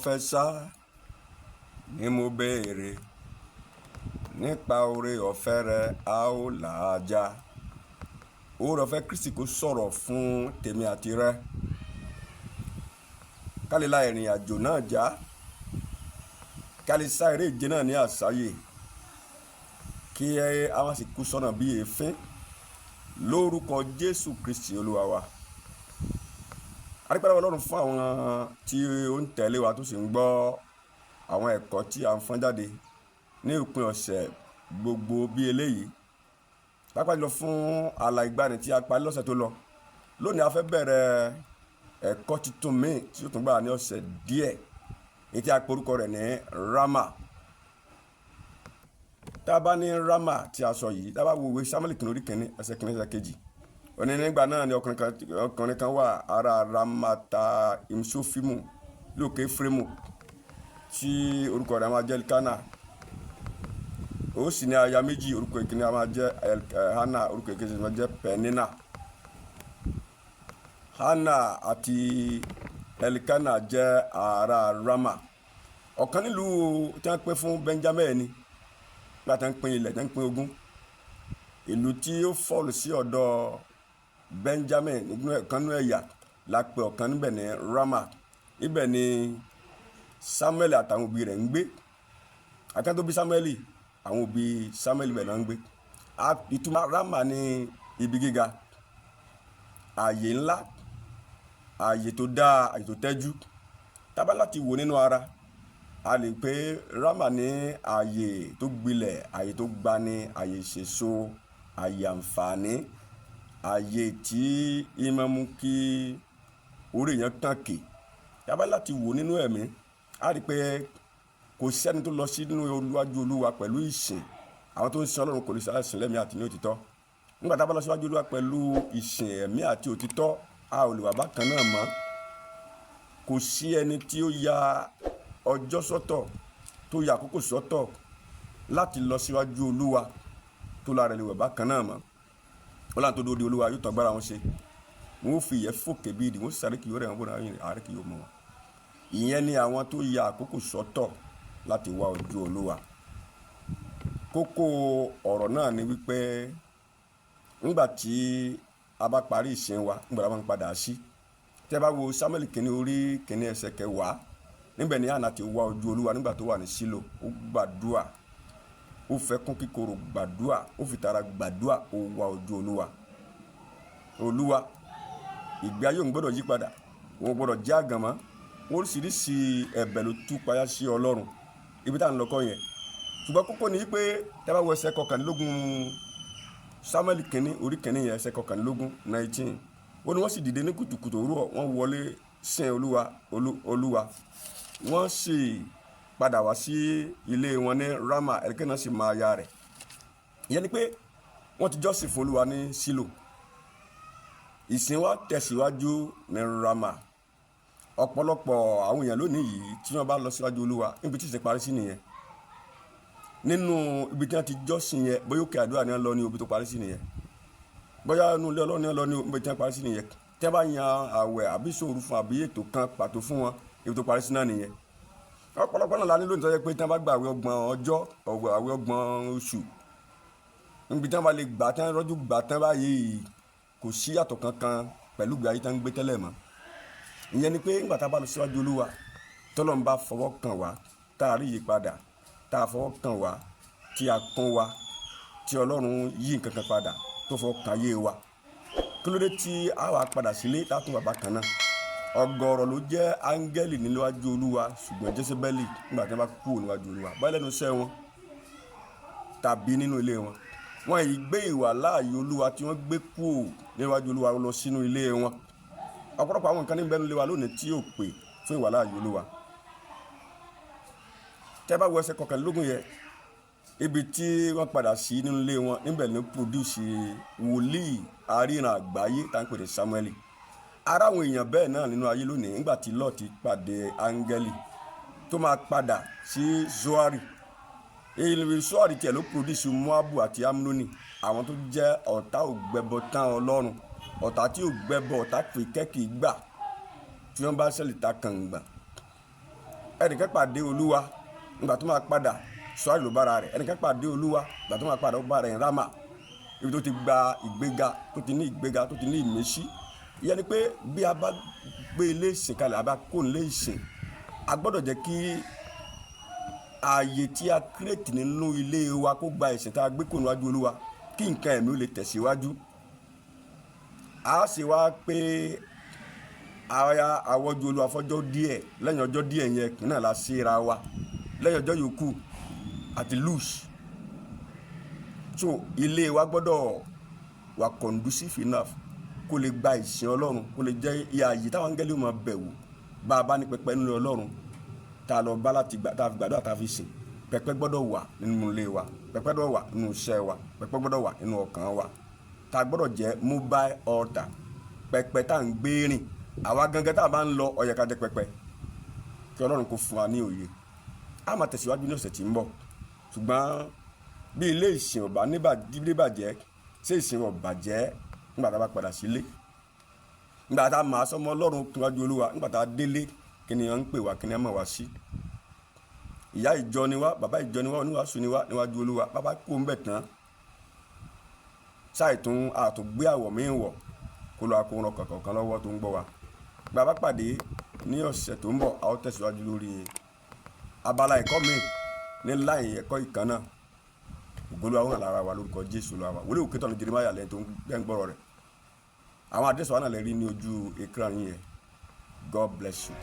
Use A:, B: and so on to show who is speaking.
A: ọ̀fẹ́ sá ni mo béèrè, nípa oore ọ̀fẹ́ rẹ a ó là á já. Oore ọ̀fẹ́ Kristi kó sọ̀rọ̀ fún tèmi àti rẹ, ká lè la ìrìn àjò náà já, ká lè sá eré ìje náà ní àsáyè, kí a má sì kú sọ́nà bí èéfín, lórúkọ Jésù Kristi Olúwa wa. A dúpẹ́ lọ́wọ́ Ọlọ́run fún àwọn tí ó ń tẹ̀lé wa tó sì ń gbọ́ àwọn ẹ̀kọ́ tí a ń fọ́n jáde ní òpin ọ̀sẹ̀ gbogbo bí eléyìí, pàápàá jùlọ fún àlà ìgbàanì tí a parí lọ́sẹ̀ tó lọ. Lónìí a fẹ́ bẹ̀rẹ̀ ẹ̀kọ́ tuntun míì tí ó tún gbà ní ọ̀sẹ̀ díẹ̀, èyí tí a pe orúkọ rẹ̀ ní RAMA. Tá a bá ní RAMA tí a sọ yìí, tá a bá wo ìwé Sámúẹ́lì kìíní orí kìíní ẹsẹ̀ kìíní ẹsẹ̀ kejì, òní nígbà náà ni ọkùnrin kan wà ará Ramata imsofimu lókè Efraimu tí orúkọ rẹ̀ máa jẹ́ Elkana. Ó sì ní aya méjì, orúkọ ìkíní máa jẹ́ Hana, orúkọ ìkejì máa jẹ́ Penina. Hana àti Elkana jẹ́ ará Rama, ọ̀kan nílùú tí wọ́n pín fún Benjamin ni, nígbà tí wọ́n pín ilẹ̀, tí wọ́n pín ogún. Ìlú tí ó fọ́ọ̀lù sí ọ̀dọ̀ Benjamin nínú ọ̀kan nínú ẹ̀yà la pè ọ̀kan níbẹ̀ ní Rama. Ibẹ̀ ni Samuel àtàwọn òbí rẹ̀ ń gbé. Akẹ́kọ̀ọ́ tó bí Samuel, àwọn òbí Samuel bẹ̀ náà ń gbé. Ìtumọ̀ Rama ní ibi gíga, ààyè ńlá, ààyè tó dáa, ààyè tó tẹ́jú. Tá bá láti wò nínú ara, a lè pè Rama ní ààyè tó gbilẹ̀, ààyè tó gbani, ààyè ìṣèso, ààyè àǹfààní, ààyè tí ìmọ̀ mú kí orí èèyàn tàn kì. Tá bá láti wò nínú ẹ̀mí, a rí pé kò sẹ́ni tó lọ sí nínú olúwájú Olúwa pẹ̀lú ìsìn. Àwọn tó ń sin Ọlọ́run kò lè sáré sìn lẹ́mí àti ní òtítọ́. Nígbà tá a bá lọ síwájú Olúwa pẹ̀lú ìsìn ẹ̀mí àti òtítọ́, a ò lè wà bákan náà mọ́. Kò sí ẹni tí ó ya ọjọ́ sọ́tọ̀, tó ya àkókò sọ́tọ̀ láti lọ síwájú Olúwa tó lára lè wà bákan náà mọ́. Ọlọ́run tó dúró de Olúwa yóò tán agbára wọn ṣe. Wọ́n ó fi ìyẹ́ fòkè bí ìdí, wọ́n sì sáré kì yóò rẹ̀ wọ́n bó náà àárẹ̀ kì yóò mú wọn. Ìyẹn ni àwọn tó ya àkókò sọ́tọ̀ láti wá ojú Olúwa. Kókó ọ̀rọ̀ náà ni wípé nígbà tí a bá parí ìsìn wa, nígbà tí a bá ń padà sí, tẹ́ bá wo Sámúẹ́lì kìíní orí kìíní ẹsẹ̀ 10, níbẹ̀ ni Hánà ti wá ojú Olúwa nígbà tó wà ní Sílò. Ó gbàdúà, ó fẹ́ kún kíkorò gbàdúà, ó fi tara gbàdúà, ó wá ojú Olúwa. Olúwa, ìgbé ayé òun gbọ́dọ̀ yí padà, òun gbọ́dọ̀ jẹ́ àgànmọ́. Oríṣiríṣi ẹ̀bẹ̀ ló tú payá sí Ọlọ́run, ibi tá à ń lọ kọ́ yẹn. Ṣùgbọ́n kókó ni wípé tẹ́ bá wo ẹsẹ̀ 19 Sámúẹ́lì kìíní orí kìíní yẹn ẹsẹ̀ 19. Ó ní wọ́n sì dìde ní kùtùkùtù òwúrọ̀, wọ́n wọlé sin Olúwa. Wọ́n sì padà wá sí ilé wọn ní Rama, ẹ̀ríkẹ́ náà sì máa ya rẹ̀. Ìyẹn ni pé wọ́n ti jọ́sìn fún Olúwa ní Sílò. Ìsìn wa tẹ̀síwájú ní Rama. Ọ̀pọ̀lọpọ̀ àwọn èèyàn lónìí yìí tí wọ́n bá lọ síwájú Olúwa, níbi tí ìsìn parí sí nìyẹn. Nínú ibi tí wọ́n ti jọ́sìn yẹn, bóyá òkè àdúrà ni wọ́n lọ ní ibi tó parí sí nìyẹn. Bóyá inú ilé Ọlọ́run ni wọ́n lọ ní ibi tí wọ́n parí sí nìyẹn. Tẹ́ bá yan àwẹ̀ àbí ìṣòro fún àbí ètò kan pàtó fún wọn, ibi tó parí sí náà nìyẹn. Ọ̀pọ̀lọpọ̀ náà la ní lónìí tó yẹ pé tí wọ́n bá gba àwẹ̀ 30 ọjọ́, àwẹ̀ 30 oṣù, níbi tí wọ́n bá lè gbà tán rọ́jú gbà tán báyìí, kò sí yàtọ̀ kankan pẹ̀lú ìgbé ayé tí wọ́n ń gbé tẹ́lẹ̀ mọ́. Ìyẹn ni pé nígbà tá a bá lọ síwájú Olúwa, tọ́lọ́run bá fọwọ́ kàn wá, tá a rí ìyípadà, tá a fọwọ́ kàn wá, tí a kún wa, tí Ọlọ́run yí nǹkan kan padà tó fọwọ́ kàn ayé wa. Kí ló dé tí a wá padà sílé látún bàbá kan náà? Ọ̀gọ̀rọ̀ ló jẹ́ áńgẹ́lì níwájú Olúwa, ṣùgbọ́n Jésébẹ́lì nígbà tí wọ́n bá kú níwájú Olúwa, báyìí lẹ́nu iṣẹ́ wọn tàbí nínú ilé wọn, wọ́n yìí gbé ìwà láàyè Olúwa tí wọ́n gbé kú níwájú Olúwa lọ sínú ilé wọn. Ọ̀pọ̀lọpọ̀ àwọn nǹkan níbẹ̀ nílé wa lónìí tí yóò pè fún ìwà láàyè Olúwa. Tẹ́ bá wo ẹsẹ̀ 21 yẹn, ibi tí wọ́n padà sí nínú ilé wọn, níbẹ̀ ni produce wòlíì aríran àgbáyé tá ń pè ní Sámúẹ́lì. Ara àwọn èèyàn bẹ́ẹ̀ náà nínú ayé lónìí, nígbà tí Lọ́ọ̀tì pàdé áńgẹ́lì tó máa padà sí Zoari. Èyí Zoari tiẹ̀ ló produce Moabu àti Amnoni, àwọn tó jẹ́ ọ̀tá ògbẹ́bọ tán Ọlọ́run, ọ̀tá tí ò gbẹ́bọ, ọ̀tá pé kẹ́kì gbà tí wọ́n bá ṣẹlẹ̀ ta kàngbà. ẹnìkan pàdé Olúwa nígbà tó máa padà sọ́ọ́rì ló bára rẹ̀, ẹnìkan pàdé Olúwa nígbà tó máa padà ó bá rẹ̀ RAMA, ibi tó ti gba ìgbéga, tó ti ní ìgbéga, tó ti ní ìmísí. Ìyẹn ni pé bí a bá gbé ilé ìsìn kalẹ̀, a bá kó ilé ìsìn, a gbọ́dọ̀ jẹ́ kí ààyè tí a kírètì nínú ilé wa kó gba ìsìn tá a gbé kó níwájú Olúwa, kí nǹkan ẹ̀mí ó lè tẹ̀síwájú. A sì wá pé àwọ̀jú Olúwa fọ́jọ́ díẹ̀, lẹ́yìn ọjọ́ díẹ̀ yẹn kì náà la síra wa, lẹ́yìn ọjọ́ yòókù àti lose. So ilé wa gbọ́dọ̀ wà conducive enough kó lè gba ìsìn Ọlọ́run, kó lè jẹ́ ààyè táwọn áńgẹ́lì ó máa bẹ̀wò bá a bá ní pẹpẹ nínú Ọlọ́run tá a lọ bá láti gbàdúrà tá a fi sìn. Pẹpẹ gbọ́dọ̀ wà nínú ilé wa, pẹpẹ gbọ́dọ̀ wà nínú iṣẹ́ wa, pẹpẹ gbọ́dọ̀ wà nínú ọkàn wa. Tá a gbọ́dọ̀ jẹ́ mobile altar, pẹpẹ tá à ń gbé rìn. Àwa gangan tá a bá ń lọ ó yẹ ká jẹ́ pẹpẹ, kí Ọlọ́run kó fún wa ní òye. A máa tẹ̀síwájú ní ọ̀sẹ̀ tí ń bọ̀, ṣùgbọ́n bí ilé ìsìn ọba níbàjẹ́, ṣé ìsìn ọba jẹ́ nígbà tá a bá padà sílé, nígbà tá a máa sọmọ Ọlọ́run níwájú Olúwa, nígbà tá a délé, kí ni wọ́n ń pè wá, kí ni wọ́n mọ̀ wá sí. Ìyá ìjọ ni wá, bàbá ìjọ ni wá, oníwàásù ni wá níwájú Olúwa. Bàbá kó ń bẹ̀ tán, ṣáì tún àtúngbé àwọ̀ míì wọ̀ kó lọ akóran kọ̀ọ̀kan lọ́wọ́ tó ń gbọ́ wa. Bàbá pàdé ní ọ̀sẹ̀ tó ń bọ̀, a ó tẹ̀síwájú lórí abala ẹ̀kọ́ mi ní láì ẹ̀kọ́ ìkan náà. Ògbólúwa wà lára wa lórúkọ Jésù lọ́wọ́ wa. Wòlíì Òkè tọ́nu Jeremáyà lẹ́yìn tó ń gbọ́rọ̀ rẹ̀. Àwọn àdírẹ́sì wa náà lè rí ní ojú ekran yín yẹn. God bless you.